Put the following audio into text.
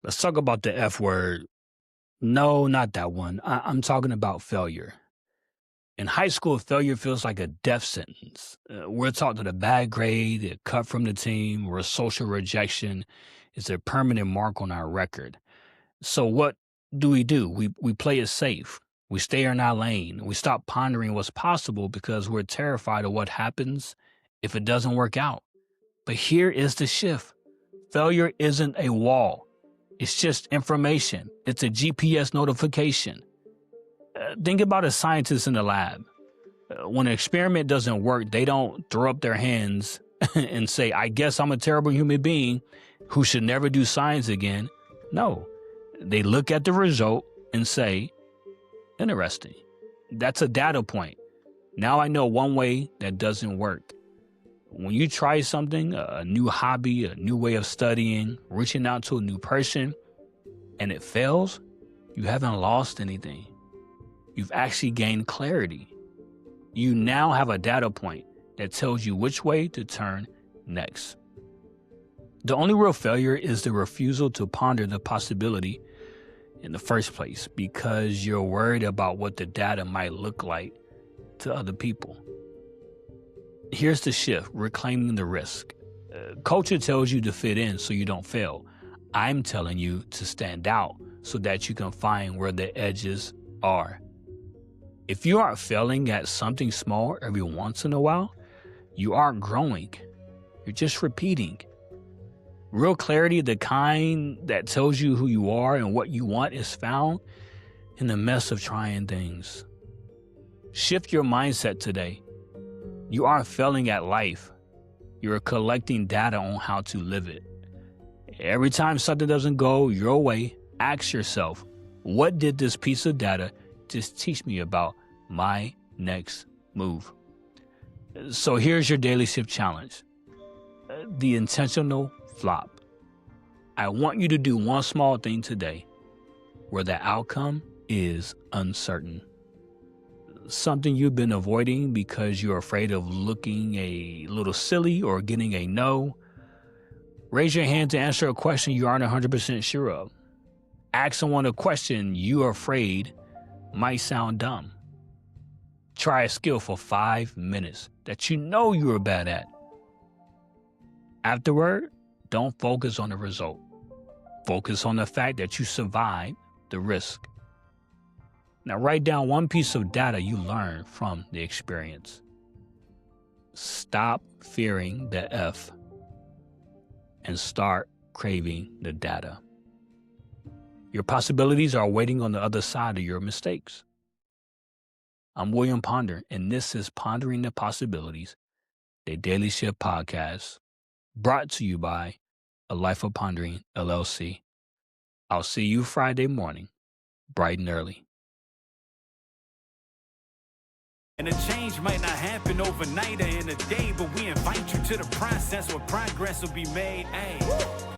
Let's talk about the F word. No, not that one. I'm talking about failure. In high school, failure feels like a death sentence. We're taught that a bad grade, a cut from the team, or a social rejection is a permanent mark on our record. So what do? We play it safe. We stay in our lane. We stop pondering what's possible because we're terrified of what happens if it doesn't work out. But here is the shift. Failure isn't a wall. It's just information. It's a GPS notification. Think about a scientist in the lab. When an experiment doesn't work, they don't throw up their hands and say, I guess I'm a terrible human being who should never do science again. No, they look at the result and say, interesting. That's a data point. Now I know one way that doesn't work. When you try something, a new hobby, a new way of studying, reaching out to a new person, and it fails, you haven't lost anything. You've actually gained clarity. You now have a data point that tells you which way to turn next. The only real failure is the refusal to ponder the possibility in the first place because you're worried about what the data might look like to other people. Here's the shift, reclaiming the risk. Culture tells you to fit in so you don't fail. I'm telling you to stand out so that you can find where the edges are. If you aren't failing at something small every once in a while, you aren't growing. You're just repeating. Real clarity, the kind that tells you who you are and what you want, is found in the mess of trying things. Shift your mindset today. You aren't failing at life. You're collecting data on how to live it. Every time something doesn't go your way, ask yourself, what did this piece of data just teach me about my next move? So here's your daily shift challenge. The intentional flop. I want you to do one small thing today where the outcome is uncertain. Something you've been avoiding because you're afraid of looking a little silly or getting a no. Raise your hand to answer a question you aren't 100% sure of. Ask someone a question you are afraid might sound dumb. Try a skill for 5 minutes that you know you are bad at. Afterward, don't focus on the result. Focus on the fact that you survived the risk. Now write down one piece of data you learned from the experience. Stop fearing the F and start craving the data. Your possibilities are waiting on the other side of your mistakes. I'm William Ponder, and this is Pondering the Possibilities, the Daily Shift podcast, brought to you by A Life of Pondering, LLC. I'll see you Friday morning, bright and early. And a change might not happen overnight or in a day, but we invite you to the process where progress will be made. Hey.